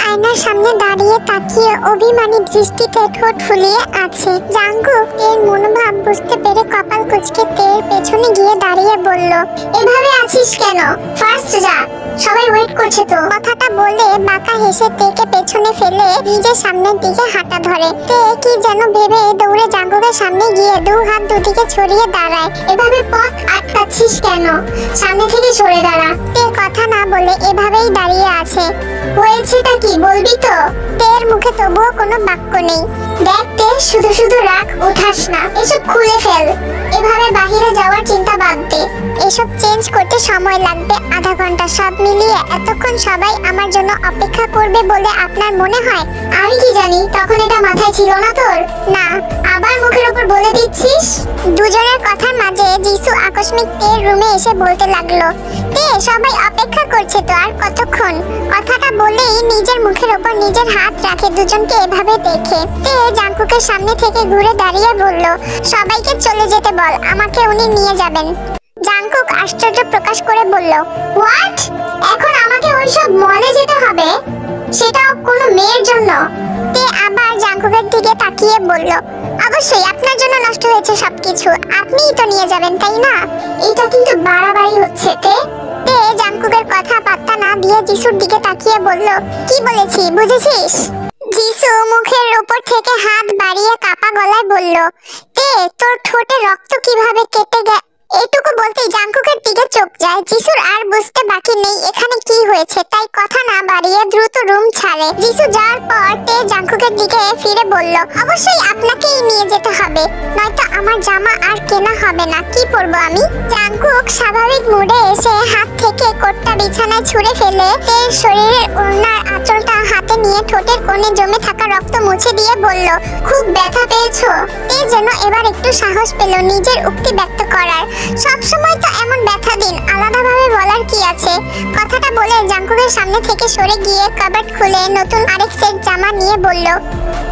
আয়নার সামনে দাঁড়িয়ে তাকিয়ে অভিমানী দৃষ্টিতে ঠোঁট ফুলিয়ে আছে। জাঙ্কুক এর মনোভাব বুঝতে পেরে কপাল কুঁচকে তের পেছনে গিয়ে দাঁড়িয়ে বলল, এভাবে আছিস কেন? ফার্স্ট যা, সবাই ওয়েট করছে তো। কথাটা বলে বাঁকা হেসে তেকে পেছনে ফেলে নিজের সামনের দিকে হাঁটা ধরে। তে কি যেন ভেবে দৌড়ে জাঙ্কুকের সামনে গিয়ে দু হাত দুদিকে ছড়িয়ে দাঁড়ায়। এভাবে পথ আটকাচ্ছিস কেন? সামনে থেকে সরে দাঁড়া। তে কথা না বলে এভাবেই দাঁড়িয়ে আছে। হয়েছেটা কি বলবি তো? তের মুখে তবুও কোনো বাক্য নেই। দেখ তে, শুধু শুধু রাগ উঠাস না, এসব খুলে ফেল। এভাবে বাহিরে যাওয়ার চিন্তা বাদ দে। এসব চেঞ্জ করতে সময় লাগবে আধা ঘন্টা। সব মিলিয়ে এতক্ষণ সবাই আমার জন্য অপেক্ষা করবে বলে আপনার মনে হয়? আমি কি জানি, তখন এটা মাথায় ছিল না তোর? না, আবার মুখের উপর বলে দিচ্ছিস। দুজনের কথার মাঝে জিসু আকস্মিক তের রুমে এসে বলতে লাগলো, তে সবাই অপেক্ষা করছে তো, আর কতক্ষণ? কথাটা বলেই নিজের মুখের উপর নিজের হাত রাখে দুজনকে এভাবে দেখে। তে জাঙ্কুকের সামনে থেকে ঘুরে দাঁড়িয়ে বলল, সবাইকে চলে যেতে বল, আমাকে উনি নিয়ে যাবেন। জাঙ্কুক আশ্চর্য প্রকাশ করে বলল, হোয়াট? এখন আমাকে ওইসব মলে যেতে হবে? সেটাও কোনো মেয়ের জন্য? তে আবার জাঙ্কুকের দিকে তাকিয়ে বলল, অবশ্যই আপনার জন্য নষ্ট হয়েছে সবকিছু, আপনিই তো নিয়ে যাবেন তাই না? এটা কিন্তু বাড়াবাড়ি হচ্ছে তে। তে জাঙ্কুকের কথা পাত্তা না দিয়ে জিসুর দিকে তাকিয়ে বলল, কি বলেছি বুঝেছিস? জিসু মুখের উপর থেকে হাত বাড়িয়ে কাপা গলায় বলল, তে তোর ঠোঁটে রক্ত কিভাবে কেটে গে। এটুকু বলতেই জাঙ্কুকের দিকে চোখ যায়। জিসুর আর বুঝতে বাকি নেই এখানে কি হয়েছে, তাই কথা না বাড়িয়ে দ্রুত রুম ছাড়ে। জিসু যাওয়ার পর তে জাঙ্কুকের দিকে ফিরে বলল, অবশ্যই আপনাকেই নিয়ে যেতে হবে, নয়তো আমার জামা আর কেনা হবে না। কি পরবো আমি? জাঙ্কুক স্বাভাবিক মুডে এসে হাত থেকে কোটটা বিছানায় ছুঁড়ে ফেলে তের শরীরের ওড়নার আঁচলটা হাতে নিয়ে ঠোঁটের কোণে জমে থাকা রক্ত মুছে দিয়ে বলল, খুব ব্যথা পেয়েছো? তে যেন এবার একটু সাহস পেল নিজের উক্তি ব্যক্ত করার। সব সময় তো এমন ব্যথা দিন, আলাদাভাবে বলার কি আছে? কথাটা বলে জাঙ্কুকের সামনে থেকে সরে গিয়ে কাবার্ড খুলে নতুন আরেক সেট জামা নিয়ে বলল,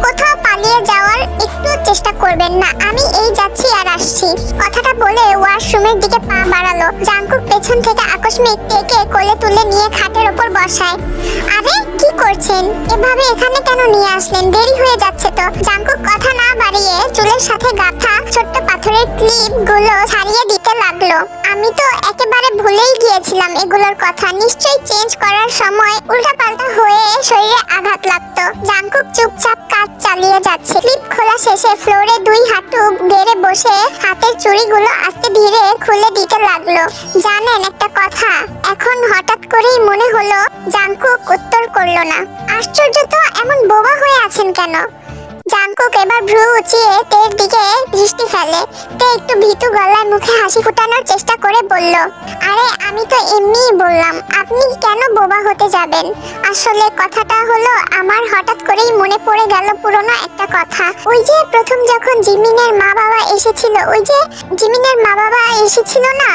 কোথাও পালিয়ে যাওয়ার একটু চেষ্টা করবেন না, আমি এই যাচ্ছি আর আসছি। কথাটা বলে ওয়াশরুমের দিকে পা বাড়ালো। জাঙ্কুক পেছন থেকে আকস্মিক তেকে কোলে তুলে নিয়ে খাটের উপর বসায়। আরে কি করছেন? এভাবে এখানে কেন নিয়ে আসলেন? দেরি হয়ে যাচ্ছে তো। জাঙ্কুক কথা না বাড়িয়ে চুলের সাথে গাঁথা ছোট্ট পাথরের ক্লিপ গুলো ছাড়িয়ে দিতে লাগলো। আমি তো একেবারে ভুলেই গিয়েছিলাম এগুলোর কথা, নিশ্চয়ই চেঞ্জ করার সময় উল্টাপাল্টা হয়ে শরীরে আঘাত লাগতো। জাঙ্কুক চুপচাপ কাজ চালিয়ে যাচ্ছে। ক্লিপ খোলা শেষে ফ্লোরে দুই হাঁটু গেড়ে বসে হাতের চুড়িগুলো আস্তে ধীরে খুলে দিতে লাগলো। জানেন একটা কথা, এখন হঠাৎ করেই মনে হলো। জাঙ্কুক উত্তর করলো না। আশ্চর্য তো, এমন বোবা হয়ে আছেন কেন? জাঙ্কুক এবার ভ্রু উঁচিয়ে তের দিকে দৃষ্টি ফেলে। তে একটু ভীতু গলায় মুখে হাসি ফুটানোর চেষ্টা করে বলল, আরে আমি তো এমনিই বললাম, আপনি কেন বোবা হতে যাবেন? আসলে কথাটা হলো, আমার হঠাৎ করেই মনে পড়ে গেল পুরনো একটা কথা। ওই যে প্রথম যখন জিমিনের মা বাবা এসেছিল, ওই যে জিমিনের মা বাবা এসেছিল না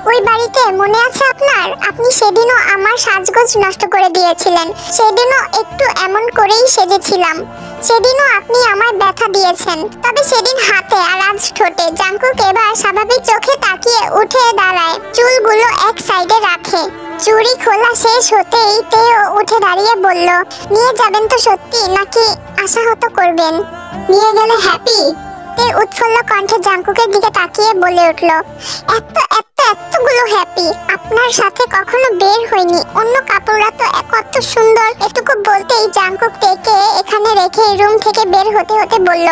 ওই বাড়িতে, মনে আছে আপনার? আপনি সেদিনও আমার সাজগোজ নষ্ট করে দিয়েছিলেন। সেদিনও একটু এমন করেই সেজেছিলাম। সেদিনও আপনি আমায় ব্যথা দিয়েছেন, তবে সেদিন হাতে আর আজ ঠোঁটে। জাঙ্কুক এবার স্বাভাবিক চোখে তাকিয়ে উঠে দাঁড়ায়, চুলগুলো এক সাইডে রাখে। চুড়ি খোলা শেষ হতেই তেও উঠে দাঁড়িয়ে বলল, নিয়ে যাবেন তো সত্যি, নাকি আশাহত করবেন? নিয়ে গেলে হ্যাপি? তে উৎফুল্ল কণ্ঠে জাঙ্কুকের দিকে তাকিয়ে বলে উঠল, এতগুলো হ্যাপি। আপনার সাথে কখনো বের হয়নি, অন্য কাপড়রা তো কত সুন্দর। এটুকু বলতেই জাঙ্কুক তেকে এখানে রেখে রুম থেকে বের হতে হতে বলল,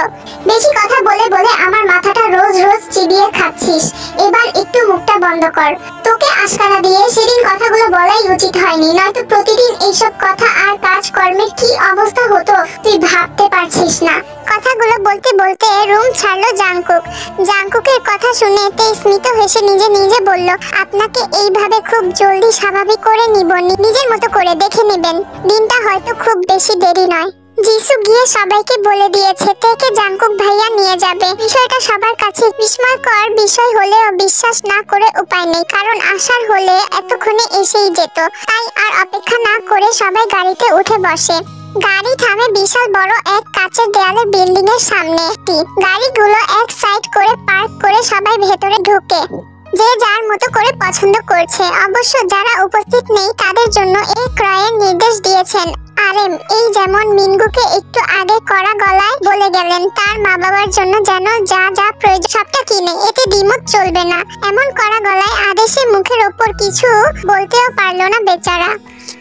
বেশি কথা বলে বলে আমার মাথাটা রোজ রোজ চিবিয়ে খাচ্ছিস, এবার একটু মুখটা বন্ধ কর। তোকে আশকারা দিয়ে সেদিন কথাগুলো বলাই উচিত হয়নি, নয়তো প্রতিদিন এইসব কথা আর কাজকর্মের কি অবস্থা হতো তুই ভাবতে পারছিস না। কথাগুলো বলতে বলতে রুম ছাড়লো জাঙ্কুক। জাঙ্কুকের কথা শুনে তে স্মিত হেসে নিজে নিজে বলল, আপনাকে এইভাবে খুব জলদি স্বাভাবিক করে নিব, নিজের মতো করে দেখে নেবেন। দিনটা হয়তো খুব বেশি দেরি নয়। জিসু গিয়ে সবাইকে বলে দিয়েছে তেকে জাঙ্কুক ভাইয়া নিয়ে যাবে। বিষয়টা সবার কাছে বিস্ময়কর বিষয় হলেও বিশ্বাস না করে উপায় নেই, কারণ আসার হলে এতক্ষণে এসেই যেত। তাই আর অপেক্ষা না করে সবাই গাড়িতে উঠে বসে। গাড়ি থামে বিশাল বড় এক কাঁচের দেয়ালের বিল্ডিং এর সামনে। গাড়িগুলো এক সাইড করে পার্ক করে সবাই ভেতরে ঢুকে। যে যার মতো করে পছন্দ করছে। অবশ্য যারা উপস্থিত নেই তাদের জন্য এই ক্রয়ের নির্দেশ দিয়েছেন আরএম। এই যেমন মিনগুকে একটু আগে কড়া গলায় বলে গেলেন তার মা বাবার জন্য যেন যা যা প্রয়োজন সবটা কিনে, এতে দ্বিমত চলবে না। এমন কড়া গলায় আদেশে মুখের ওপর কিছু বলতেও পারলো না বেচারা।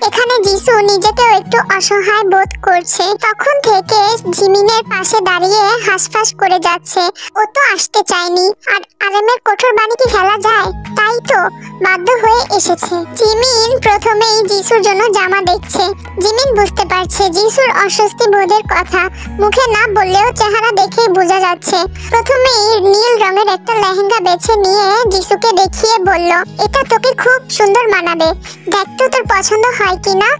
এখানে যিশু নিজেকেও একটু অসহায় বোধ করছে। তখন থেকে জিমিনের পাশে দাঁড়িয়ে হাসফাস করে যাচ্ছে। ও তো আসতে চায়নি, আর আরএমের কঠোর বাণী কি ফেলা যায়? তাই তো বাধ্য হয়ে এসেছে। জিমিন প্রথমেই যিশুর জন্য জামা দেখছে। জিমিন বুঝতে পারছে যিশুর অস্বস্তি বোধের কথা, মুখে না বললেও চেহারা দেখেই বোঝা যাচ্ছে। প্রথমেই নীল রঙের একটা লেহেঙ্গা বেছে নিয়ে যিশুকে দেখিয়ে বলল, এটা তোকে খুব সুন্দর মানাবে, দেখ তো তোর পছন্দ হয় কিনা।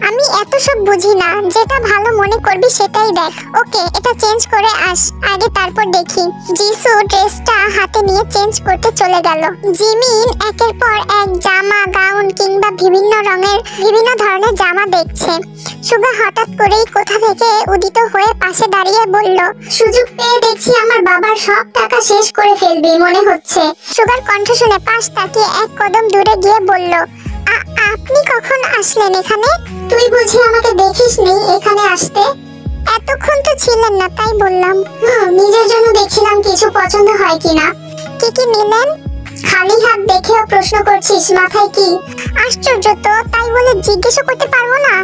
আমি এত সব বুঝি না, যেটা ভালো মনে করবি সেটাই দেখ। ওকে, এটা চেঞ্জ করে আস আগে, তারপর দেখি। যিশু ড্রেসটা হাতে নিয়ে চেঞ্জ করতে চলে গেল। জিমিন একের পর এক জামা, গাউন কিংবা বিভিন্ন ধরনের জামা দেখছে। সুগা হঠাৎ করেই কোথা থেকে উদিত হয়ে পাশে দাঁড়িয়ে বলল, সুযোগ পেয়ে দেখছি আমার বাবার সব টাকা শেষ করে ফেলবি মনে হচ্ছে। সুগার কণ্ঠ শুনে পাশ তাকিয়ে এক কদম দূরে গিয়ে বলল, আপনি কখন আসলেন এখানে? তুই বুঝি আমাকে দেখিসনি এখানে আসতে? এতক্ষণ তো ছিলেন না, তাই বললাম। নিজের জন্য দেখছিলাম কিছু পছন্দ হয় কিনা। কি কি নিলেন? খালি হাত দেখেও প্রশ্ন করছিস, মাথায় কি? আশ্চর্য তো, তাই বলে জিজ্ঞেসও করতে পারবো না?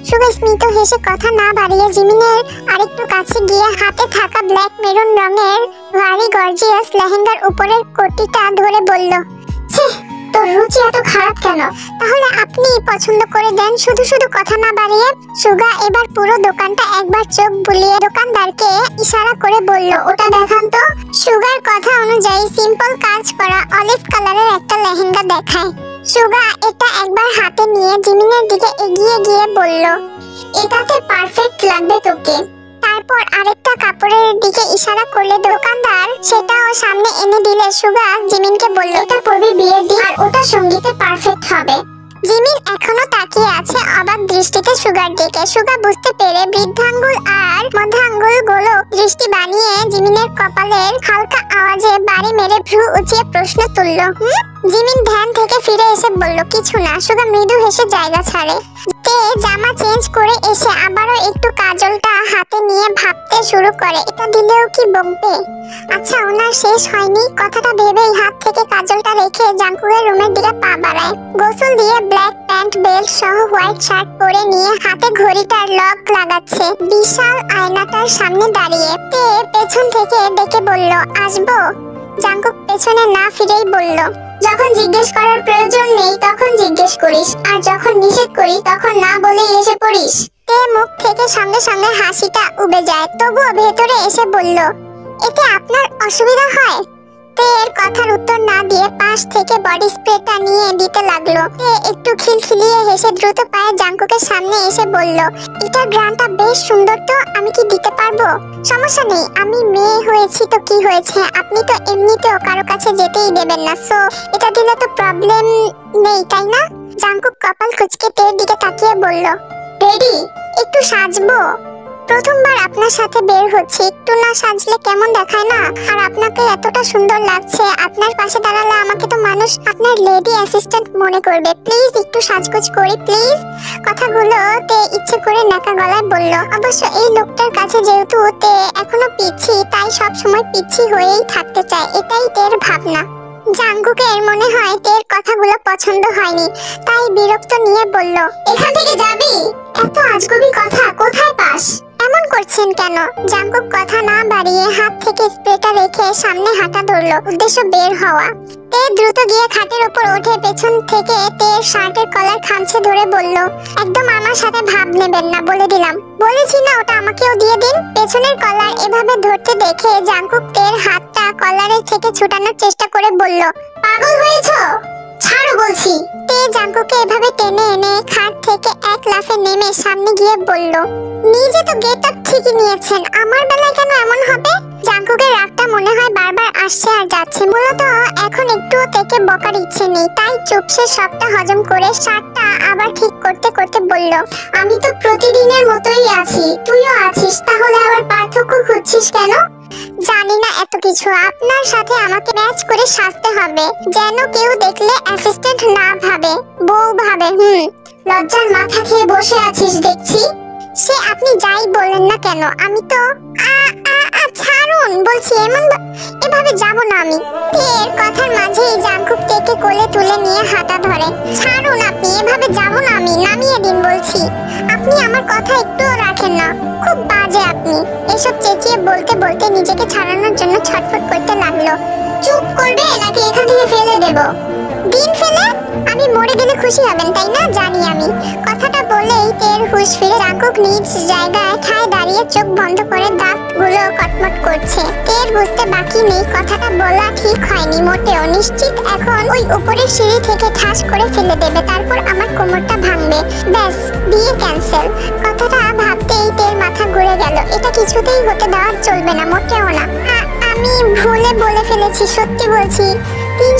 সুগা স্মিত হেসে কথা না বাড়িয়ে জিমিনের আরেকটু কাছে গিয়ে হাতে থাকা ব্ল্যাক মেরুন রঙের ভারী গর্জিয়াস লেহেঙ্গার উপরের কোটিটা ধরে বলল, ছি, তোর রুচি এত খারাপ কেন? তাহলে আপনি পছন্দ করে দেন শুধু শুধু কথা না বাড়িয়ে। সুগা এবার পুরো দোকানটা একবার চোখ বুলিয়ে দোকানদারকে ইশারা করে বলল, ওটা দেখান তো। সুগার কথা অনুযায়ী সিম্পল কাজ করা অলিভ কালারের একটা লেহেঙ্গা দেখায়। সুগা এটা একবার হাতে নিয়ে জিমিনের দিকে এগিয়ে গিয়ে বলল, এটাতে পারফেক্ট লাগবে তোকে। তারপর আরেকটা কাপড়ের দিকে ইশারা করলে দোকানদার সেটাও সামনে এনে দিলে সুগা জিমিনকে বলল, এটা পরবি বিয়ের দিন, আর ওটা সঙ্গীতে পারফেক্ট হবে। জিমিন এখনো তাকিয়ে আছে অবাক দৃষ্টিতে সুগার দিকে। সুগা বুঝতে পেরে বৃদ্ধাঙ্গুল আর মধ্যাঙ্গুল গোলক দৃষ্টি বানিয়ে জিমিনের কপালের হালকা আওয়াজে বাড়ি মেরে ভ্রু উঁচিয়ে প্রশ্ন তুলল। জিমিন ধ্যান থেকে ফিরে এসে বলল, কিছু না। সুগা মৃদু হেসে জায়গা ছাড়ে। তে জামা চেঞ্জ করে এসে আবারও একটু কাজলটা হাতে নিয়ে ভাবতে শুরু করে, এটা দিলেও কি বকবে? আচ্ছা, ওনার শেষ হয়নি কথাটা ভেবেই হাত থেকে কাজলটা রেখে জাঙ্কুকের রুমের দিকে পা বাড়ায়। গোসল দিয়ে ব্ল্যাক প্যান্ট বেল্ট সহ হোয়াইট শার্ট পরে নিয়ে হাতে ঘড়িটার লক লাগাচ্ছে বিশাল আয়নাটার সামনে দাঁড়িয়ে। তে পেছন থেকে ডেকে বলল, আসবো? জাঙ্কুক পেছনে না ফিরেই বলল, যখন জিজ্ঞেস করার প্রয়োজন নেই তখন জিজ্ঞেস করিস, আর যখন নিষেধ করি তখন না বলেই এসে পড়িস। তে মুখ থেকে সঙ্গে সঙ্গে হাসিটা উবে যায়, তবুও ভেতরে এসে বলল, এতে আপনার অসুবিধা হয়? তে এর কথার উত্তর না দিয়ে পাশ থেকে বডি স্প্রেটা নিয়ে দিতে লাগলো। তে একটু খিলখিলিয়ে হেসে দ্রুত পায়ে জাঙ্কুকের সামনে এসে বলল, এটার গ্রানটা বেশ সুন্দর তো, আমি কি দিতে পারবো? সমস্যা নেই, আমি মেয়ে হয়েছি তো কি হয়েছে, আপনি তো এমনিতেও কারো কাছে যেতেই দেবেন না, সো এটা দিলে তো প্রবলেম নেই, তাই না? জাঙ্কুক কপাল কুঁচকে তের দিকে তাকিয়ে বলল, রেডি? একটু সাজবো? প্রথমবার আপনার সাথে বের হচ্ছে, একটু না সাজলে কেমন দেখায় না? আর আপনাকে এতটা সুন্দর লাগছে, আপনার পাশে দাঁড়ালে আমাকে তো মানুষ আপনার লেডি অ্যাসিস্ট্যান্ট মনে করবে। প্লিজ একটু সাজগোজ করি প্লিজ। কথাগুলো তে ইচ্ছে করে নাকা গলায় বলল। অবশ্য এই লোকটার কাছে যেহেতু তে এখনো পিচ্ছি, তাই সব সময় পিচ্ছি হয়েই থাকতে চায়, এটাই তের ভাবনা। জাঙ্কুকের মনে হয় তের কথাগুলো পছন্দ হয়নি, তাই বিরক্ত নিয়ে বলল, এখান থেকে যাবি? এত আজগুবি কথা কোথায় পাস? এমন করছেন কেন? জাঙ্কুক কথা না বাড়িয়ে হাত থেকে স্প্রেটা রেখে সামনে হাঁটা ধরলো, উদ্দেশ্য বের হওয়া। তে দ্রুত গিয়ে খাটের উপর উঠে পেছন থেকে তের শার্টের কলার খামচে ধরে বলল, একদম আমার সাথে ভাব নেবেন না, বলে দিলাম। বলেছি না ওটা আমাকেও দিয়ে দিন। পেছনের কলার এভাবে ধরতে দেখে জাঙ্কুক তের হাতটা কলারের থেকে ছুটানোর চেষ্টা করে বলল, পাগল হয়েছো? ছাড়ো বলছি। তে জাঙ্কুকে এভাবে টেনে এনে খাট থেকে এক লাফে নেমে সামনে গিয়ে বলল, নিজে তো গেট আপ ঠিকই নিয়েছেন, আমার বেলায় কেন এমন হবে? জাঙ্কুকের রাগটা মনে হয় বারবার আসছে আর যাচ্ছে। মূলত এখন একটুও তেকে বকার ইচ্ছে নেই, তাই চুপসে সবটা হজম করে শার্টটা আবার ঠিক করতে করতে বলল, আমি তো প্রতিদিনের মতোই আছি, তুইও আছিস, তাহলে আবার পার্থক্য খুঁজছিস কেন? জানি না এত কিছু, আপনার সাথে আমাকে ম্যাচ করে সাজতে হবে, যেন কেউ দেখলে অ্যাসিস্ট্যান্ট না ভাবে, বউ ভাবে। লজ্জার মাথা খেয়ে বসে আছিস দেখছি। সে আপনি যাই বলেন না কেন, আমি তো ছাড়ুন বলছি, এভাবে যাব না আমি। এর কথার মাঝেই জাঙ্কুক টেকে কোলে তুলে নিয়ে হাঁটা ধরে। ছাড়ুন আপনি, এভাবে যাব না আমি, নামিয়ে দিন বলছি। আপনি আমার কথা একটুও রাখেন না, খুব বাজে আপনি। এসব চেঁচিয়ে বলতে বলতে নিজেকে ছাড়ানোর জন্য ছটফট করতে লাগলো। চুপ করবে নাকি এখান থেকে ফেলে দেব? দিন ফেলে? আমি মরে গেলে খুশি হবেন তাই না? জানি আমি। কথাটা বলেই তের হুঁশ ফিরে জাঙ্কুক নিজ জায়গায় ঠায় দাঁড়িয়ে চোখ বন্ধ করে দাঁতগুলো কটমট করছে। তের বুঝতে বাকি নেই কথাটা বলা ঠিক হয়নি মোটেও। নিশ্চিত এখন ওই উপরের সিঁড়ি থেকে ঠাস করে ফেলে দেবে, তারপর আমার কোমরটা ভাঙবে। ব্যাস, বিয়ে ক্যান্সেল। কথাটা ভাবতেই তের মাথা ঘুরে গেল। এটা কিছুতেই হতে দেওয়া চলবে না, মোটেও না। আমি ভুলে বলে ফেলেছি, সত্যি বলছি।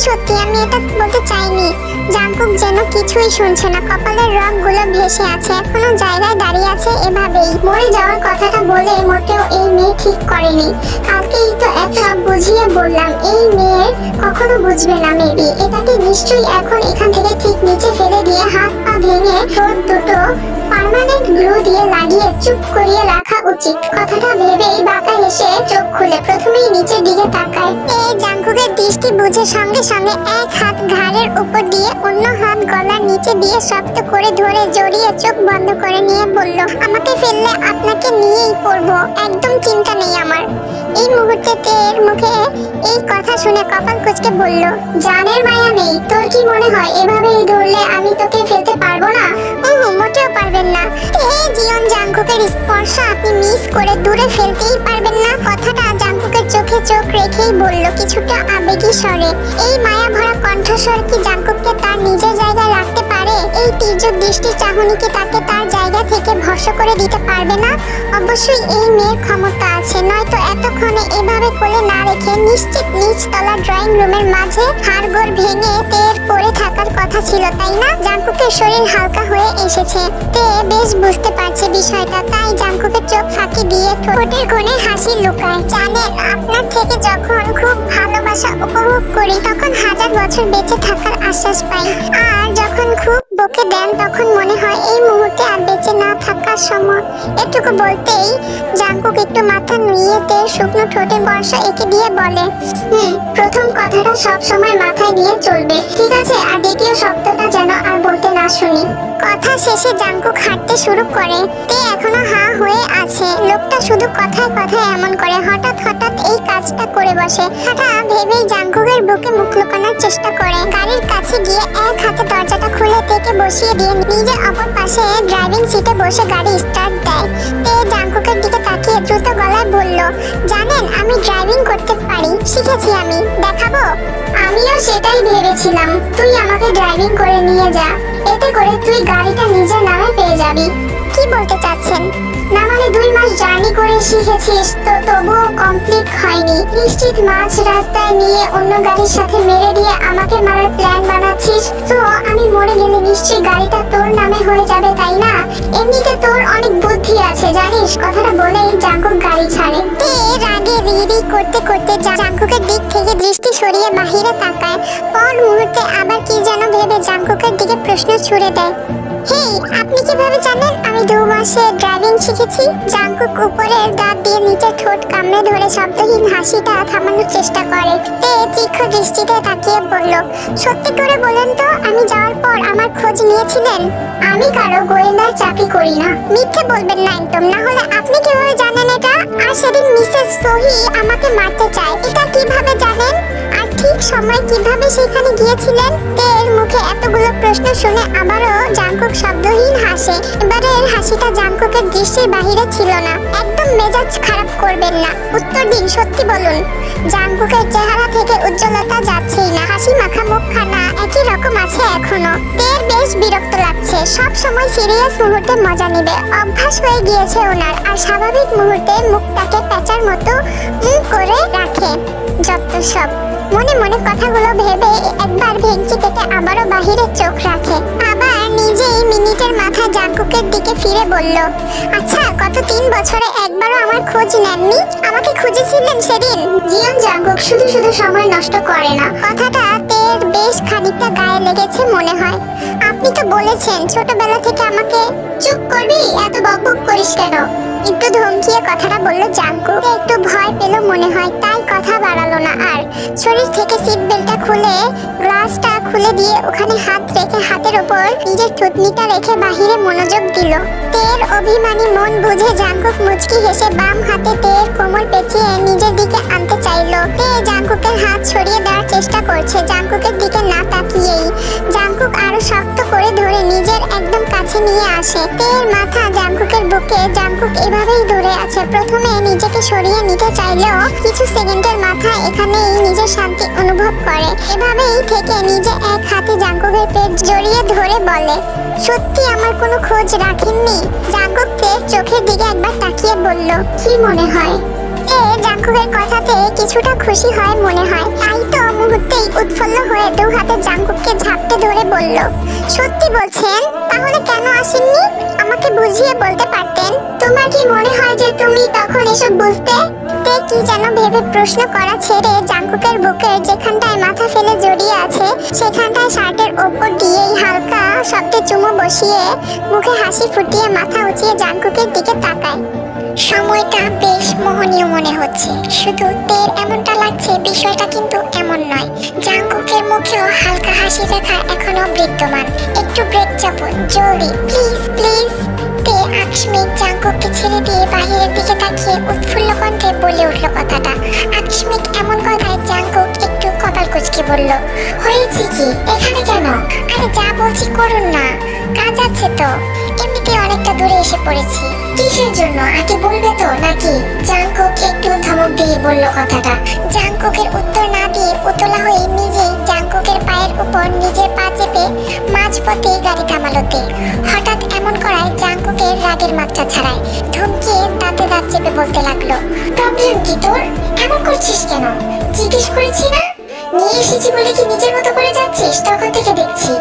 সত্যি আমি এটা বলতে চাইনি। জাঙ্কুক যেন কিছুই শুনছে না, কপালের রগগুলো ভেসে আছে, এখনো জায়গায় দাঁড়িয়ে আছে এভাবেই। মরে যাওয়ার কথাটা বলে মোটেও এই মেয়ে ঠিক করেনি। কালকেই তো এত বুঝিয়ে বললাম, এই মেয়ে কখনো বুঝবে না মেবি। এটাকে নিশ্চয়ই এখন এখান থেকে ঠিক নিচে ফেলে দিয়ে হাত পা ভেঙে ঠোঁট দুটো পার্মানেন্ট গ্লু দিয়ে লাগিয়ে চুপ করিয়ে রাখা উচিত। কথাটা ভেবেই বাঁকা হেসে চোখ খুলে প্রথমেই নিচের দিকে তাকায়। এই জাঙ্কুকের দৃষ্টি বুঝে সঙ্গে সঙ্গে এক হাত ঘাড়ের উপর দিয়ে অন্য হাত গলার নিচে দিয়ে শক্ত করে ধরে জড়িয়ে চোখ বন্ধ করে নিয়ে বলল, আমাকে ফেললে আপনাকে নিয়েই পড়বো, একদম চিন্তা নেই আমার। এই মুহূর্তে তের মুখে এই কথা শুনে কপাল কুঁচকে বলল, জানের মায়া নেই? তোর কি মনে হয় এভাবেই ধরলে আমি তোকে ফেলতে পারবো না? মোটেও পারবেন না। এই জীবন জাঙ্কুকের স্পর্শ আপনি মিস করে দূরে ফেলতেই পারবেন না। কথাটা জাঙ্কুকের চোখে চোখ রেখেই বলল কিছুটা আবেগী স্বরে। এই মায়া ভরা কণ্ঠস্বর কি জাঙ্কুককে তার নিজের জায়গায় রাখতে পারে? এই তীর্যক দৃষ্টি চাহনি কি তাকে তার জায়গা থেকে ভস্ম করে দিতে পারবে না? অবশ্যই এই মেয়ের ক্ষমতা আছে, নয়তো এতক্ষণে এভাবে কোলে না রেখে নিশ্চিত নিচ তলা ড্রয়িং রুমের মাঝে হাড়গোড় ভেঙে তের পড়ে থাকার কথা ছিল, তাই না? জাঙ্কুকের শরীর হালকা হয়ে এসেছে। তে বেশ বুঝতে পারছে বিষয়টা, তাই জাঙ্কুকের চোখ ফাঁকি দিয়ে ঠোঁটের কোণে হাসি লুকায়। জানেন, আপনার থেকে যখন খুব ভালোবাসা উপভোগ করি তখন হাজার বছর বেঁচে থাকার আশ্বাস পাই, আর যখন খুব বকে দেন তখন মনে হয় এই মুহূর্তে আর বেঁচে না থাকার সময়। এটুকু বলতেই জাঙ্কুক একটু মাথা নুইয়ে তের শুকনো ঠোঁটে বর্ষা এঁকে দিয়ে বলে, প্রথম কথাটা সব সময় মাথায় নিয়ে চলবে, ঠিক আছে? আর দ্বিতীয় শব্দটা যেন আর বলতে না শুনি। কথা শেষে জাঙ্কুক হাঁটতে শুরু করে। তে এখনো হাঁ হয়ে আছে। লোকটা শুধু কথায় কথায় এমন করে, হঠাৎ হঠাৎ এই কাজটা করে বসে। হঠাৎ ভেবেই জাঙ্কুকের বুকে মুখ লুকানোর চেষ্টা করে। গাড়ির কাছে গিয়ে এক হাতে দরজাটা খুলে তেকে বসিয়ে দিয়ে নিজের অপর পাশে ড্রাইভিং সিটে বসে গাড়ি স্টার্ট দেয়। তে জাঙ্কুকের দিকে তাকিয়ে দ্রুত গলায় বলল, জানেন আমি ড্রাইভিং করতে পারি, শিখেছি আমি, দেখাবো? আমিও সেটাই ভেবেছিলাম, তুই আমাকে ড্রাইভিং করে নিয়ে যা, এতে করে তুই গাড়িটা নিজের নামে পেয়ে যাবি। কি বলতে চাচ্ছেন? না মানে 2 মাস জার্নি করে শিখেছিস তো তবুও কমপ্লিট হয়নি। নিশ্চিত মাঝ রাস্তায় নিয়ে অন্য গাড়ির সাথে মেরে দিয়ে আমাকে মারার প্ল্যান বানাচ্ছিস। তো আমি মরে গেলে নিশ্চয়ই গাড়িটা তোর নামে হয়ে যাবে, তাই না? এমনিতে তোর অনেক বুদ্ধি আছে জানিস। কথাটা বলেই জাঙ্কুক গাড়ি ছাড়ে। এর আগে রিরি করতে করতে জাঙ্কুকের দিক থেকে দৃষ্টি সরিয়ে বাহিরে তাকায়। পর মুহূর্তে আবার কি যেন ভেবে জাঙ্কুকের দিকে প্রশ্ন ছুড়ে দেয়, হেই, আপনি কিভাবে জানেন আমি 2 মাসে ড্রাইভিং শিখেছি? জাঙ্কুক উপরের দাঁত দিয়ে নিচের ঠোঁট কামড়ে ধরে শব্দহীন হাসিটা থামানোর চেষ্টা করে। তে তীক্ষ্ণ দৃষ্টিতে তাকিয়ে বলল, সত্যি করে বলেন তো, আমি যাওয়ার পর আমার খোঁজ নিয়েছিলেন? আমি কারো গোয়েন্দার চাকরি করি না। মিথ্যে বলবেন না একদম, না হলে আপনি কিভাবে জানেন এটা? আর সেদিন মিসেস সোহি আমাকে মারতে চায়, এটা কিভাবে জানেন? আর ঠিক সময় কিভাবে সেখানে গিয়েছিলেন? তের মুখে এতগুলো প্রশ্ন শুনে আবারও জাঙ্কুক শব্দহীন হাসে। এবারের হাসিটা জাঙ্কুকের দৃষ্টির বাহিরে ছিল না। একদম মেজাজ খারাপ করবেন না, উত্তর দিন, সত্যি বলুন। জাঙ্কুকের চেহারা থেকে উজ্জ্বলতা যাচ্ছেই না, হাসি মাখা মুখখানা একই রকম আছে এখনো। তের বেশ বিরক্ত লাগছে। সব সময় সিরিয়াস মুহূর্তে মজা নেবে অভ্যাস হয়ে গিয়েছে ওনার, আর স্বাভাবিক মুহূর্তে মুখটাকে প্যাঁচার মতো করে রাখে। যত সব। মনে মনে কথাগুলো ভেবে একবার ভেঙচি কেটে আবারও বাহিরে চোখ রাখে। আবার নিজেই মিনি মিনিটের মাথায় জাঙ্কুকের দিকে ফিরে বলল, আচ্ছা গত 3 বছরে একবারও আমার খোঁজ নেননি? আমাকে খুঁজেছিলেন সেদিন? জিয়ন জাঙ্কুক শুধু শুধু সময় নষ্ট করে না। কথাটা তের বেশ খানিকটা গায়ে লেগেছে মনে হয়। আপনি তো বলেছেন ছোটবেলা থেকে আমাকে। চুপ করবি, এত বকবক করিস কেন? একটু ধমকিয়ে কথাটা বলল জাঙ্কুক। একটু ভয় পেল মনে হয়, তাই কথা বাড়ালো না আর। শরীর থেকে সিট বেল্টটা খুলে গ্লাসটা খুলে দিয়ে ওখানে হাত রেখে হাতের ওপর নিজের থুতনিটা রেখে বাহিরে মনোযোগ দিল। তের অভিমানী মন বুঝে জাঙ্কুক মুচকি হেসে বাম হাতে তের কোমর পেঁচিয়ে নিজের দিকে আনতে চাইলো। তে জাঙ্কুকের হাত সরিয়ে দেওয়ার চেষ্টা করছে, জাঙ্কুকের দিকে না তাকিয়েই। জাঙ্কুক আরো শক্ত করে ধরে নিজের একদম কাছে নিয়ে আসে। তের মাথা জাঙ্কুকের বুকে। জাঙ্কুক এভাবেই ধরে আছে। প্রথমে নিজেকে সরিয়ে নিতে চাইলেও কিছু সেকেন্ডের মাথায় এখানেই নিজের শান্তি অনুভব করে। এভাবেই থেকে নিজে এক হাতে জাঙ্কুকের পেট জড়িয়ে ধরে বলে, সত্যি আমার কোনো খোঁজ রাখেননি? জাঙ্কুক তের চোখের দিকে একবার তাকিয়ে বলল, কি মনে হয়? জাঙ্কুকের কথাতে কিছুটা খুশি হয় মনে হয়, তাই তো মুহূর্তেই উৎফুল্ল হয়ে দু হাতে জাঙ্কুককে ঝাপটে ধরে বলল, সত্যি বলছেন? তাহলে কেন আসেননি? আমাকে বুঝিয়ে বলতে পারতেন। তোমার কি মনে হয় যে তুমি তখন এসব বুঝতে? তে কি যেন ভেবে প্রশ্ন করা ছেড়ে জাঙ্কুকের বুকের যেখানটায় মাথা ফেলে জড়িয়ে আছে সেখানটায় শার্টের ওপর দিয়েই হালকা শব্দে চুমু বসিয়ে মুখে হাসি ফুটিয়ে মাথা উঁচিয়ে জাঙ্কুকের দিকে তাকায়। সময়টা বেশ মোহনীয় মনে হচ্ছে, শুধু তের এমনটা লাগছে বিষয়টা কিন্তু এমন নয়। জাঙ্কুকের মুখেও হালকা হাসি রেখা এখনো বিদ্যমান। একটু ব্রেক চাপুন জলদি, প্লিজ প্লিজ। তে আকস্মিক জাঙ্কুককে ছেড়ে দিয়ে বাহিরের দিকে তাকিয়ে উৎফুল্ল কণ্ঠে বলে উঠল কথাটা। আকস্মিক এমন কথায় জাঙ্কুক একটু কপাল কুঁচকে বলল, হয়েছে কি? এখানে কেন? আরে যা বলছি করুন না, কাজ আছে তো। এমনিতে অনেকটা দূরে এসে পড়েছি। কিসের জন্য আগে বলবে তো নাকি? জাঙ্কুক একটু ধমক দিয়ে বলল কথাটা। জাঙ্কুকের উত্তর না দিয়ে উতলা হয়ে নিজেই জাঙ্কুকের পায়ের উপর নিজের পা চেপে মাঝপথে গাড়ি থামালো তে। হঠাৎ এমন করায় জাঙ্কুকের রাগের মাত্রা ছাড়ায়। ধমকিয়ে দাঁতে দাঁত চেপে বলতে লাগলো, প্রবলেম কি তোর? এমন করছিস কেন? জিজ্ঞেস করেছি না? নিয়ে এসেছি বলে কি নিজের মতো করে যাচ্ছিস? তখন থেকে দেখছি।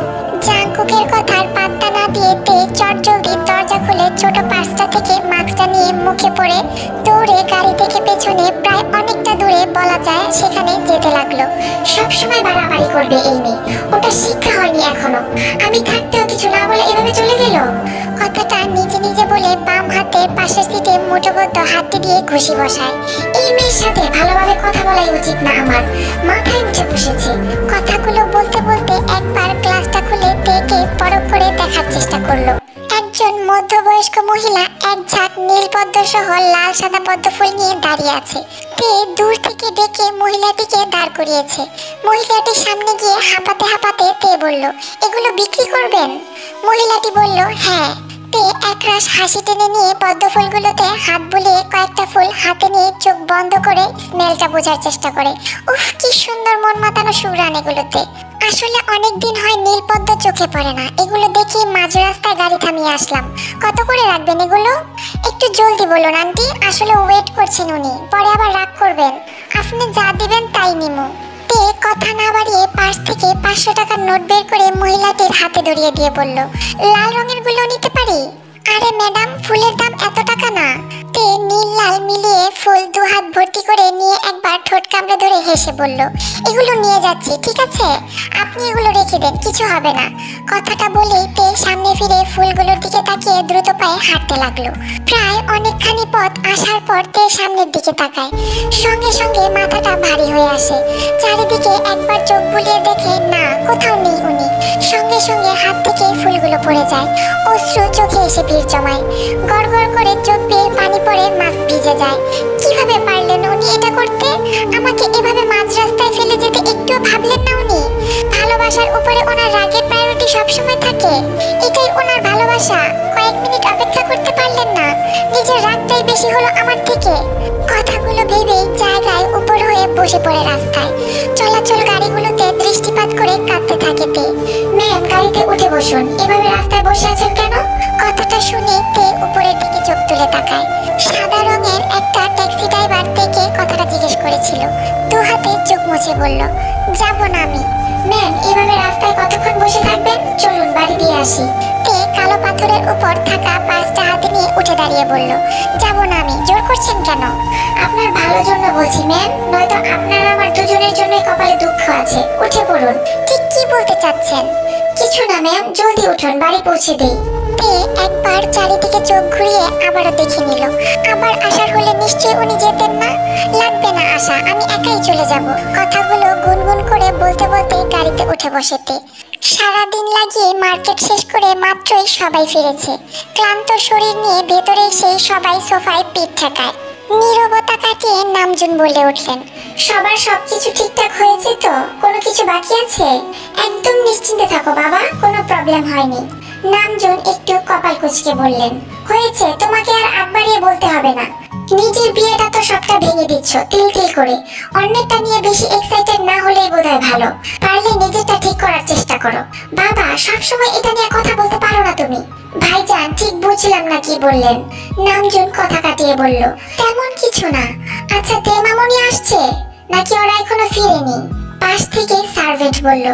জাঙ্কুকের কথার পাত্তা না দিয়ে তে চটজলদি দরজা খুলে ছোট পার্সটা থেকে মাস্কটা নিয়ে মুখে পড়ে দৌড়ে গাড়ি থেকে পেছনে প্রায় অনেকটা দূরে বলা যায় সেখানে যেতে লাগলো। সবসময় বাড়াবাড়ি করবে এই মেয়ে, ওটা শিক্ষা হয়নি এখনো। আমি থাকতেও কিছু না বলে এভাবে চলে গেল। কথাটা নিজে নিজে বলে বাম হাতের পাশের সিটে মুঠোবদ্ধ হাতটি দিয়ে ঘুষি বসায়। এই মেয়ের সাথে ভালোভাবে কথা বলাই উচিত না আমার, মাথায় উঠে বসেছে। কথাগুলো বলতে বলতে একবার গ্লাসটা খুলে তেকে পরখ করে দেখার চেষ্টা করলো। একজন মধ্যবয়স্ক মহিলা এক ঝাঁক নীল পদ্ম সহ লাল সাদা পদ্ম ফুল নিয়ে দাঁড়িয়ে আছে। তে দূর থেকে ডেকে মহিলাটিকে দাঁড় করিয়েছে। মহিলাটির সামনে গিয়ে হাঁপাতে হাঁপাতে তে বলল, এগুলো বিক্রি করবেন? মহিলাটি বলল, হ্যাঁ। তে একরাশ হাসি টেনে নিয়ে পদ্ম ফুলগুলোতে হাত বুলিয়ে কয়েকটা ফুল হাতে নিয়ে চোখ বন্ধ করে স্মেলটা বোঝার চেষ্টা করে। উফ, কি সুন্দর মন মাতানো সুঘ্রাণ এগুলোতে। আসলে অনেক দিন হয় নীল পদ্ম চোখে পড়ে না। এগুলো দেখে মাঝ রাস্তায় গাড়ি থামিয়ে আসলাম। কত করে রাখবেন এগুলো? একটু জলদি বলুন আন্টি, আসলে ওয়েট করছেন উনি, পরে আবার রাগ করবেন। আপনি যা দিবেন তাই নিমু। তে কথা না বাড়িয়ে পার্স থেকে 500 টাকার নোট বের করে মহিলাটির হাতে ধরিয়ে দিয়ে বলল, লাল রঙের গুলো নিতে পারি? আরে ম্যাডাম, ফুলের দাম এত টাকা না। তে নীল লাল মিলিয়ে ফুল 2 হাত ভর্তি করে নিয়ে একবার ঠোঁট কামড়ে ধরে হেসে বলল, এগুলো নিয়ে যাচ্ছি, ঠিক আছে? আপনি এগুলো রেখে দেন, কিছু হবে না। কথাটা বলেই তে সামনে ফিরে ফুলগুলোর দিকে তাকিয়ে দ্রুত পায়ে হাঁটতে লাগলো। প্রায় অনেকখানি পথ আসার পর তে সামনের দিকে তাকায়। সঙ্গে সঙ্গে মাথাটা ভারী হয়ে আসে। চারিদিকে একবার চোখ বুলিয়ে দেখে না, কোথাও নেই উনি। সঙ্গে সঙ্গে হাত থেকে ফুলগুলো পড়ে যায়। অশ্রু চোখে এসে ভিড় জমায়। গড়গড় করে চোখ বেয়ে পানি পড়ে মাছ ভিজে যায়। কিভাবে পারলেন উনি এটা করতে? আমাকে এভাবে মাঝ রাস্তায় ফেলে যেতে একটুও ভাবলেন না উনি? ভালোবাসার উপরে ওনার রাগের প্রায়োরিটি সবসময় থাকে। এটাই ওনার ভালোবাসা। কয়েক মিনিট অপেক্ষা করতে পারলেন না? নিজের রাগটাই বেশি হলো আমার থেকে। কথাগুলো ভেবেই জায়গায় উপর হয়ে বসে পড়ে রাস্তায়। চলাচল গাড়িগুলোতে দৃষ্টিপাত করে কাঁদতে থাকে তে। ম্যাম, গাড়িতে উঠে বসুন, এভাবে রাস্তায় বসে আছেন কেন? কথাটা শুনে তে উপরের দিকে চোখ তুলে তাকায়। সাদা রঙের একটা ট্যাক্সি ড্রাইভার থেকে কথাটা জিজ্ঞেস করেছিল। 2 হাতে চোখ মুছে বলল, যাবো না আমি। ম্যাম, এভাবে রাস্তায় কতক্ষণ বসে থাকবেন? চলুন বাড়ি দিয়ে আসি। তে কালো টেবিলের উপর থাকা পার্সটা হাতে নিয়ে উঠে দাঁড়িয়ে বলল, যাব না আমি। জোর করছেন কেন? আপনার ভালোর জন্য বলছি ম্যাম, নয়তো আপনার আমার দুজনের জন্যই কপালে দুঃখ আছে। উঠে পড়ুন। ঠিক কি বলতে চাচ্ছেন? কিছু না ম্যাম, জলদি উঠুন, বাড়ি পৌঁছে দিই। তে একবার চারিদিকে চোখ ঘুরিয়ে আবারও দেখে নিল। আবার আসার হলে নিশ্চয়ই উনি যেতেন না। লাগবে না আসা, আমি একাই চলে যাব। কথাগুলো গুনগুন করে বলতে বলতে গাড়িতে উঠে বসেতে। সারাদিন লাগিয়ে মার্কেট শেষ করে মাত্রই সবাই ফিরেছে। ক্লান্ত শরীর নিয়ে ভেতরে সেই সবাই সোফায় পিঠ ঠেকায়। নীরবতা কাটিয়ে নামজুন বলে উঠলেন, সবার সবকিছু ঠিকঠাক হয়েছে তো? কোনো কিছু বাকি আছে? একদম নিশ্চিন্তে থাকো বাবা, কোনো প্রবলেম হয়নি। নামজুন একটু কপাল কুঁচকে বললেন, হয়েছে, তোমাকে আর আগ বাড়িয়ে বলতে হবে না। নিজের বিয়েটা তো সবটা ভেঙে দিচ্ছ তিল তিল করে। অন্যটা নিয়ে বেশি এক্সাইটেড না হলেই বোধহয় ভালো। পারলে নিজেরটা ঠিক করার চেষ্টা করো। বাবা, সবসময় এটা নিয়ে কথা বলতে পারো না তুমি। ভাইজান, ঠিক বুঝলাম না কি বললেন। নামজুন কথা কাটিয়ে বলল, তেমন কিছু না। আচ্ছা, তে মামুনি আসছে নাকি ওরা এখনো ফিরেনি? পাশ থেকে সার্ভেন্ট বলল,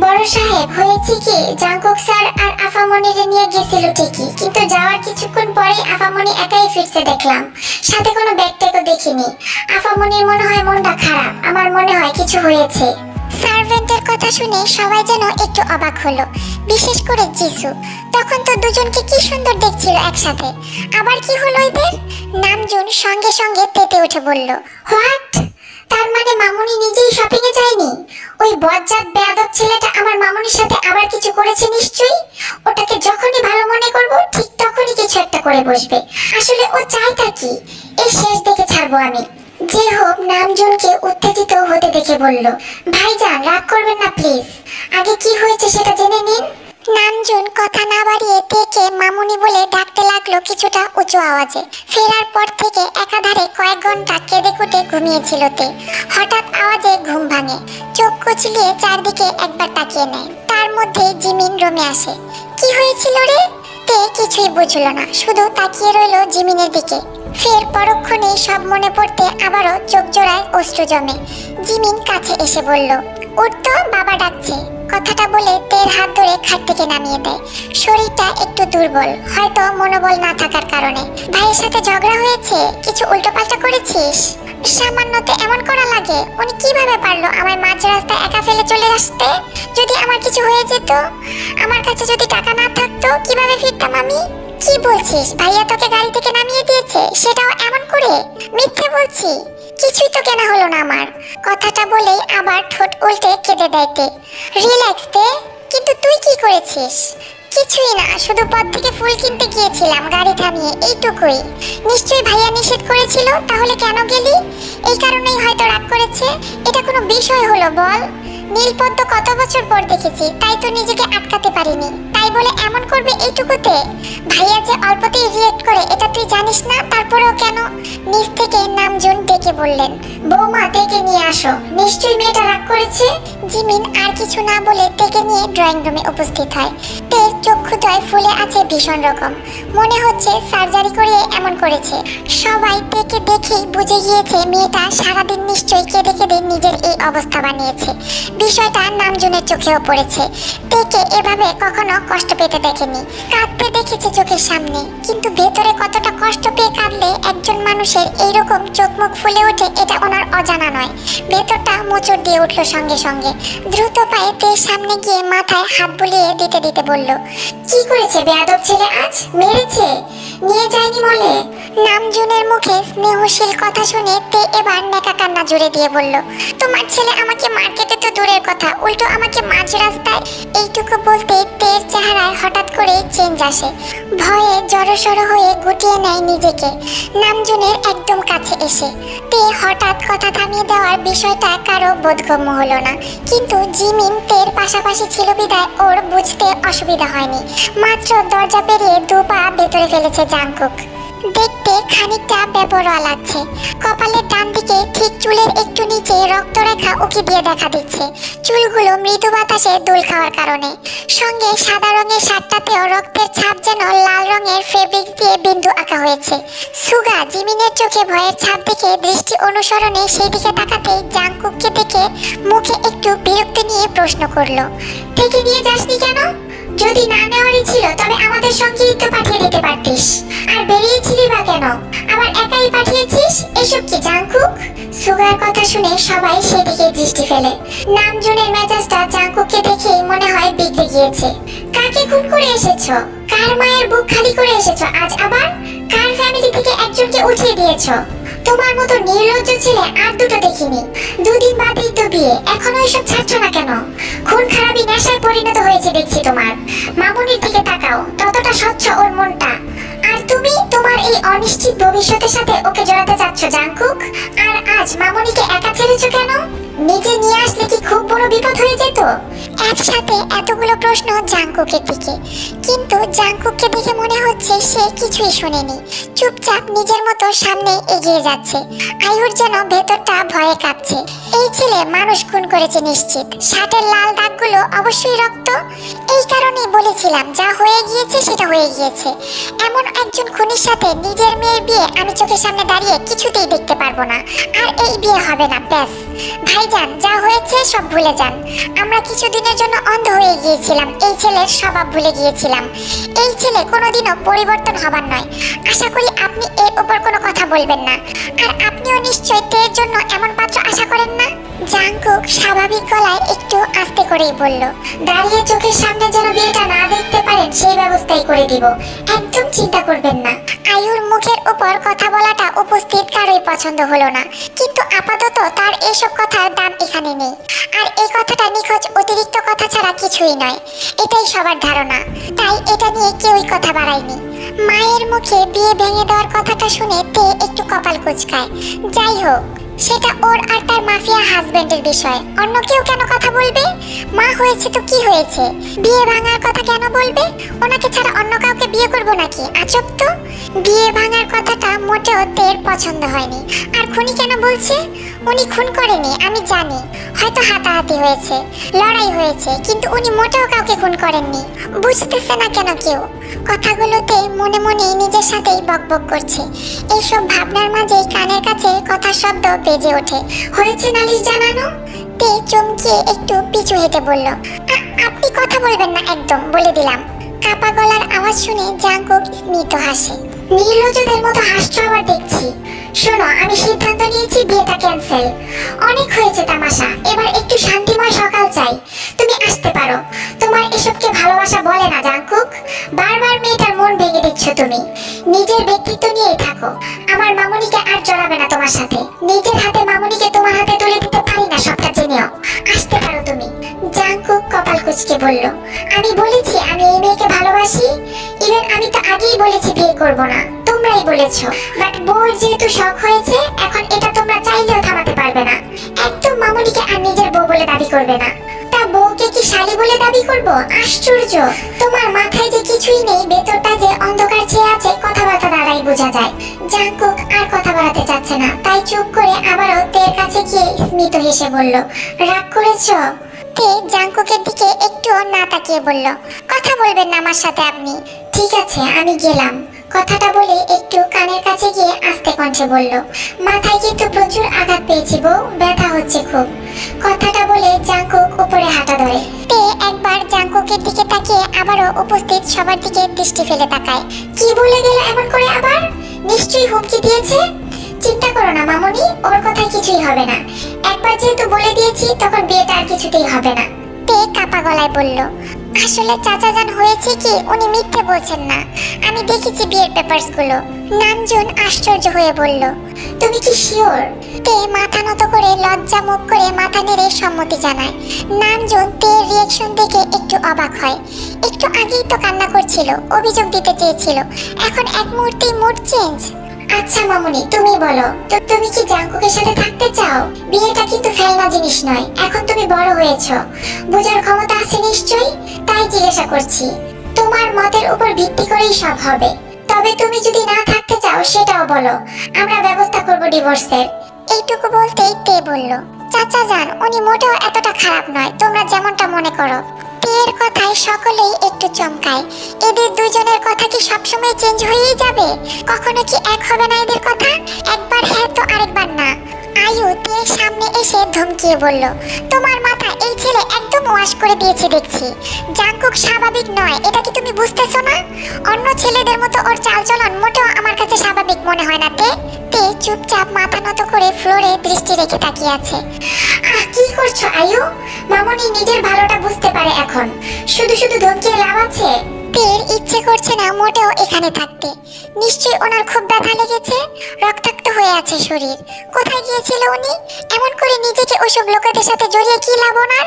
বড় সাহেব, হয়েছে কি, জাংকুক স্যার আর আফামনিরে নিয়ে গেছিল ঠিকই, কিন্তু যাওয়ার কিছুক্ষণ পরেই আফামনি একাই ফিরছে দেখলাম। সাথে কোনো ব্যাগ ট্যাগও দেখিনি। আফামনির মনে হয় মনটা খারাপ। আমার মনে হয় কিছু হয়েছে। সার্ভেন্টের কথা শুনে সবাই যেন একটু অবাক হলো, বিশেষ করে জিসু। তখন তো দুজনকে কি সুন্দর দেখছিল একসাথে। আবার কি হলো এদের? নামজুন সঙ্গে সঙ্গে তেতে উঠে বলল, হোয়াট? তার মানে মামুনি নিজেই শপিং এ যায়নি? ওই বজ্জাত বেয়াদব ছেলেটা আমার মামুনির সাথে আবার কিছু করেছে নিশ্চয়ই। ওটাকে যখনই ভালো মনে করব ঠিক তখনই কিছু একটা করে বসবে। আসলে ও চাইটা কি? এই শেষ দেখে ছাড়বো আমি। যে হোক, নামজুনকে উত্তেজিত হতে দেখে বলল, ভাইজান রাগ করবেন না প্লিজ, আগে কি হয়েছে সেটা জেনে নিন। নামজুন কথা না বাড়িয়ে তেকে মামুনি বলে ডাকতে লাগলো কিছুটা উঁচু আওয়াজে। ফেরার পর থেকে একাধারে কয়েক ঘন্টা কেঁদে কুটে ঘুমিয়েছিল তে। হঠাৎ আওয়াজে ঘুম ভাঙে। চোখ কচলিয়ে চারদিকে একবার তাকিয়ে নেয়। তার মধ্যে জিমিন রুমে আসে। কি হয়েছিল রে? তে কিছুই বুঝল না, শুধু তাকিয়ে রইল জিমিনের দিকে। ফের পরক্ষণেই সব মনে পড়তে আবারও চোখ জোড়ায় অশ্রু জমে। জিমিন কাছে এসে বলল, ওর তো বাবা ডাকছে। কথাটা বলে তের হাত ধরে খাট থেকে নামিয়ে দেয়। শরীরটা একটু দুর্বল, হয়তো মনোবল না থাকার কারণে। ভাইয়ের সাথে ঝগড়া হয়েছে? কিছু উল্টোপাল্টা করেছিস? সামান্যতে এমন করা লাগে? উনি কিভাবে পারলো আমায় মাঝ রাস্তায় একা ফেলে চলে আসতে? যদি আমার কিছু হয়ে যেত, আমার কাছে যদি টাকা না থাকতো, কিভাবে ফিরতাম আমি? কি বলছিস? ভাইয়া তোকে গাড়ি থেকে নামিয়ে দিয়েছে, সেটাও এমন করে? মিথ্যে বলছি, কিছুই তো কেনা হলো না আমার। কথাটা বলেই আবার ঠোঁট উল্টে কেঁদে দেয় তে। রিল্যাক্স তে, কিন্তু তুই কি করেছিস? কিছুই না, শুধু পথ থেকে ফুল কিনতে গিয়েছিলাম গাড়ি থামিয়ে, এইটুকুই। নিশ্চয়ই ভাইয়া নিষেধ করেছিল, তাহলে কেন গেলি? এই কারণেই হয়তো রাগ করেছে। এটা কোনো বিষয় হলো বল? নীলপদ্ম কত বছর পর দেখেছি, তাই তো নিজেকে আটকাতে পারিনি। তাই বলে এমন করবে এইটুকুতে? ভাইয়া যে অল্পতেই রিয়েক্ট করে এটা তুই জানিস না, তারপরেও কেন? নিজ থেকে নামজুন ডেকে বললেন, বৌমা তেকে নিয়ে আসো, নিশ্চয়ই মেয়েটা রাগ করেছে। জিমিন আর কিছু না বলে তেকে নিয়ে ড্রয়িং রুমে উপস্থিত হয়। তের চক্ষুদ্বয় ফুলে আছে ভীষণ রকম, মনে হচ্ছে সার্জারি করিয়ে এমন করেছে। সবাই তেকে দেখেই বুঝে গিয়েছে মেয়েটা সারাদিন নিশ্চয়ই কেঁদে কেঁদে নিজের এই অবস্থা বানিয়েছে। বিষয়টা নামজুনের চোখেও পড়েছে। তেকে এভাবে কখনো কষ্ট পেতে দেখেনি। কাঁদতে দেখেছে চোখের সামনে, কিন্তু ভেতরে কতটা কষ্ট পেয়ে কাঁদলে একজন মানুষের এইরকম চোখ মুখ ফুলে ওঠে এটা ওনার অজানা নয়। ভেতরটা মোচড় দিয়ে উঠল সঙ্গে সঙ্গে। দ্রুত পায়ে তের সামনে গিয়ে মাথায় হাত বুলিয়ে দিতে দিতে বলল, কি করেছে বেয়াদব ছেলে আজ? মেরেছে? নিয়ে যায়নি বলে? নামজুনের মুখে স্নেহশীল কথা শুনে তে এবার নেকা কান্না জুড়ে দিয়ে বলল, তোমার ছেলে আমাকে মার্কেটে তো দূরের কথা, উল্টো আমাকে মাঝ রাস্তায়। এইটুকু বলতে তের চেহারায় হঠাৎ করে চেঞ্জ আসে। ভয়ে জড়সড় হয়ে গুটিয়ে নেয় নিজেকে নামজুনের একদম কাছে এসে। তে হঠাৎ কথা থামিয়ে দেওয়ার বিষয়টা কারো বোধগম্য হলো না, কিন্তু জিমিন তের পাশাপাশি ছিল বিদায় ওর বুঝতে অসুবিধা হয়নি। মাত্র দরজা পেরিয়ে দু পা ভেতরে ফেলেছে জাংকুক। দেখতে খানিকটা বেপরোয়া লাগছে। কপালের ডান দিকে ঠিক চুলের একটু নিচে রক্তরেখা উকি দিয়ে দেখা দিচ্ছে, চুলগুলো মৃদু বাতাসে দোল খাওয়ার কারণে। সঙ্গে সাদা রঙের শার্টটাতেও রক্তের ছাপ, যেন লাল রঙের ফেব্রিক দিয়ে বিন্দু আঁকা হয়েছে। সুগা জিমিনের চোখে ভয়ের ছাপ দেখে দৃষ্টি অনুসরণে সেই দিকে তাকাতেই জাংকুককে দেখে মুখে একটু বিরক্তি নিয়ে প্রশ্ন করলো, থেকে নিয়ে যাসনি কেন? যদি না নেওয়ারই ছিল তবে আমাদের সঙ্গেই তো পাঠিয়ে দিতে পারতিস। আর বেরিয়েছিলি বা কেন? আবার একাই পাঠিয়েছিস? এসব কি জাংকুক? সুগার কথা শুনে সবাই সেদিকে দৃষ্টি ফেলে। নামজনের মেজাজটা জাংকুককে দেখেই মনে হয় বিগড়ে গিয়েছে। কাকে খুন করে এসেছো? কার মায়ের বুক খালি করে এসেছো আজ আবার? কার ফ্যামিলি থেকে একজনকে উঠিয়ে দিয়েছো? তোমার মতো নির্লজ্জ ছেলে আর দুটো দেখিনি। দুদিন বাদেই তো বিয়ে, এখনো এসব ছাড়ছো না কেন? খুন খারাপি নেশায় পরিণত হয়েছে দেখছি তোমার। মামুনির দিকে তাকাও, ততটা স্বচ্ছ ওর মনটা। আর তুমি তোমার এই অনিশ্চিত ভবিষ্যতের সাথে ওকে জড়াতে চাচ্ছ জাংকুক। আর আজ মামুনিকে একা ছেড়েছো কেন? নিজে নিয়ে আসলে কি খুব বড় বিপদ হয়ে যেত? একসাথে এতগুলো প্রশ্ন জাংকুকের দিকে, কিন্তু জাংকুককে দেখে মনে হচ্ছে সে কিছুই শোনেনি। চুপচাপ নিজের মতো সামনে এগিয়ে যাচ্ছে। আয়ুর যেন ভেতরটা ভয়ে কাঁপছে। এই ছেলে মানুষ খুন করেছে নিশ্চিত। শার্টের লাল দাগগুলো অবশ্যই রক্ত। এই কারণেই বলেছিলাম যা হয়ে গিয়েছে সেটা হয়ে গিয়েছে। এমন একজন খুনির সাথে নিজের মেয়ের বিয়ে আমি চোখের সামনে দাঁড়িয়ে কিছুতেই দেখতে পারবো না। আর এই বিয়ে হবে না, ব্যাস। ভাইজান, যা হয়েছে সব ভুলে যান। আমরা কিছুদিনের জন্য অন্ধ হয়ে গিয়েছিলাম, এই ছেলের স্বভাব ভুলে গিয়েছিলাম। এই ছেলে কোনোদিনও পরিবর্তন হবার নয়। আশা করি আপনি এর উপর কোনো কথা বলবেন না। আর আপনিও নিশ্চয়ই তের জন্য এমন পাত্র আশা করেন না। জাংকুক স্বাভাবিক গলায় একটু আস্তে করেই বলল, দাঁড়িয়ে চোখের সামনে যেন বিয়েটা না দেখতে পারেন সেই ব্যবস্থাই করে দিব। একদম চিন্তা করবেন না। আয়ুর মুখের উপর কথা বলাটা উপস্থিত কারোই পছন্দ হলো না, কিন্তু আপাতত তার এসব কথার দাম এখানে নেই। আর এই কথাটা নিখোঁজ অতিরিক্ত কথা ছাড়া কিছুই নয়, এটাই সবার ধারণা। তাই এটা নিয়ে কেউই কথা বাড়ায়নি। মায়ের মুখে বিয়ে ভেঙে দেওয়ার কথাটা শুনে তে একটু কপাল কুঁচকায়। যাই হোক, সেটা ওর আর তার মাফিয়া হাজবেন্ডের বিষয়। অন্য কেউ কেন কথা বলবে? মা হয়েছে তো কি হয়েছে? বিয়ে ভাঙার কথা কেন বলবে? ওনাকে ছাড়া অন্য কাউকে বিয়ে করবো নাকি? আজব তো। বিয়ে ভাঙার কথাটা মোটেও তের পছন্দ হয়নি। আর খুনি কেন বলছে? উনি খুন করেনি, আমি জানি। হয়তো হাতাহাতি হয়েছে, লড়াই হয়েছে, কিন্তু উনি মোটেও কাউকে খুন করেননি। বুঝতেছে না কেন কেউ? কথাগুলোতে মনে মনে নিজের সাথেই বকবক করছে। এইসব ভাবনার মাঝেই কানের কাছে কথার শব্দ বেজে ওঠে। হয়েছে নালিশ জানানো? তে চমকিয়ে একটু পিছু হেঁটে বলল, আপনি কথা বলবেন না একদম, বলে দিলাম। কাপা গলার আওয়াজ শুনে জাংকুক স্মিত হাসে। নির্লজ্জদের মতো হাসছো আবার দেখছি। শোনো, আমি সিদ্ধান্ত নিয়েছি বিয়েটা ক্যান্সেল। অনেক হয়েছে তামাশা, এবার একটু শান্তিময় সকাল চাই। তুমি আসতে পারো। তোমার এসবকে ভালোবাসা বলে না জাংকুক। বারবার মেয়েটার মন ভেঙে দিচ্ছ তুমি। নিজের ব্যক্তিত্ব নিয়েই থাকো। আমার মামুনিকে আর জড়াবে না তোমার সাথে। নিজের হাতে মামুনিকে তোমার হাতে তুলে দিতে পারি না, সবটা জেনেও। আসতে পারো তুমি। জাংকুক কপাল কুঁচকে বলল, আমি বলেছি আমি এই মেয়েকে ভালোবাসি। ইভেন আমি তো আগেই বলেছি বিয়ে করব না, তোমরাই বলেছো। বাট বউর যেহেতু শখ হয়েছে, এখন এটা তোমরা চাইলেও থামাতে পারবে না। একদম মামুনিকে আর নিজের বউ বলে দাবি করবে না। তা বউকে কি শালি বলে দাবি করব? আশ্চর্য, তোমার মাথায় যে কিছুই নেই, ভেতরটা যে অন্ধকার চেয়ে আছে, কথাবার্তা দ্বারাই বোঝা যায়। জাংকুক আর কথা বাড়াতে চাচ্ছে না, তাই চুপ করে আবারও তের কাছে গিয়ে স্মিত হেসে বলল, রাগ করেছো? তে জাংকুকের দিকে একটু না তাকিয়ে বলল, কথা বলবেন না আমার সাথে আপনি। ঠিক আছে, আমি গেলাম। কথাটা বলে একটু কানের কাছে গিয়ে আস্তে কণ্ঠে বলল, মাথায় কিন্তু প্রচুর আঘাত পেয়েছি বউ, ব্যথা হচ্ছে খুব। কথাটা বলে জাংকুক উপরে হাঁটা ধরে। তে একবার জাংকুকের দিকে তাকিয়ে আবারও উপস্থিত সবার দিকে দৃষ্টি ফেলে তাকায়। কি বলে গেল এমন করে আবার? নিশ্চয়ই হুমকি দিয়েছে। চিন্তা করো না মামুনি, ওর কথায় কিছুই হবে না। একবার যেহেতু বলে দিয়েছি, তখন বিয়েটা আর কিছুতেই হবে না। তে কাপা গলায় বলল, আসলে চাচা জান হয়েছে কি, উনি মিথ্যে বলছেন না। আমি দেখেছি বিয়ের পেপারস গুলো। নামজুন আশ্চর্য হয়ে বলল, তুমি কি শিওর? তে মাথা নত করে লজ্জা মুখ করে মাথা নেড়ে সম্মতি জানায়। নামজুন তের রিয়াকশন দেখে একটু অবাক হয়। একটু আগেই তো কান্না করছিল, অভিযোগ দিতে চেয়েছিল, এখন এক মুহূর্তেই মুড চেঞ্জ। আচ্ছা মামুনি, তুমি বলো, তুমি কি জাংকুকের সাথে থাকতে চাও? বিয়েটা কিন্তু ফেলনা জিনিস নয়, এখন তুমি বড় হয়েছো, বোঝার ক্ষমতা আছে নিশ্চয়ই। তাই জিজ্ঞাসা করছি, তোমার মতের উপর ভিত্তি করেই সব হবে। তবে তুমি যদি না থাকতে চাও সেটাও বলো, আমরা ব্যবস্থা করব ডিভোর্সের। এইটুকু বলতেই তে বলল, চাচা জান উনি মোটেও এতটা খারাপ নয়, তোমরা যেমনটা মনে করো। তের কথায় সকলেই একটু চমকায়। এদের দুজনের কথা কি সবসময় চেঞ্জ হয়েই যাবে? কখনো কি এক হবে না এদের কথা? একবার হ্যাঁ তো আরেকবার না। আয়ু তের সামনে এসে ধমকিয়ে বলল, তোমার মাথা এই ছেলে একদম ওয়াশ করে দিয়েছে দেখছি। জাংকুক স্বাভাবিক নয়, এটা কি তুমি বুঝতেছো না? অন্য ছেলেদের মতো ওর চালচলন মোটেও আমার কাছে স্বাভাবিক মনে হয় না। তে তে চুপচাপ মাথা নত করে ফ্লোরে দৃষ্টি রেখে তাকিয়ে আছে। কি করছো আয়ু? মামনি নিজের ভালোটা বুঝতে পারে এখন, শুধু শুধু ধমকিয়ে লাভ আছে? তের ইচ্ছে করছে না মোটেও এখানে থাকতে। নিশ্চয়ই ওনার খুব ব্যথা লেগেছে, রক্তাক্ত হয়ে আছে শরীর। কোথায় গিয়েছিল উনি? এমন করে নিজেকে ওসব লোকেদের সাথে জড়িয়ে কি লাভ ওনার?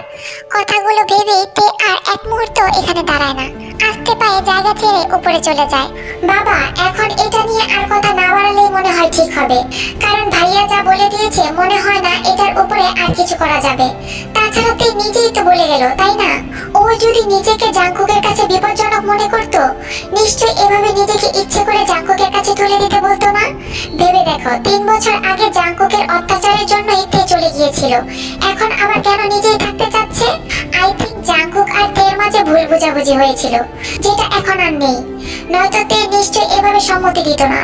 কথাগুলো ভেবেই তে আর এক মুহূর্ত এখানে দাঁড়ায় না, আস্তে পায়ে জায়গা ছেড়ে উপরে চলে যায়। বাবা, এখন এটা নিয়ে আর কথা না বাড়ালেই মনে হয় ঠিক হবে, কারণ ভাইয়া যা বলে দিয়েছে মনে হয় না এটার উপরে আর কিছু করা যাবে। তাছাড়া তে নিজেই তো বলে গেল, তাই না? ও যদি নিজেকে জাংকুকের কাছে বিপজ্জনক মনে করত, নিশ্চয়ই এভাবে নিজেকে ইচ্ছে করে জাংকুকের কাছে তুলে দিতে বলতো না। ভেবে দেখো, 3 বছর আগে জাংকুকের অত্যাচারের জন্যই তে চলে গিয়েছিল, এখন আবার কেন নিজেই থাকতে চাচ্ছে? আই থিংক জাংকুক আর তের মাঝে ভুল বোঝাবুঝি হয়েছিল, যেটা এখন আর নেই, নয়তো তে নিশ্চয়ই এভাবে সম্মতি দিত না।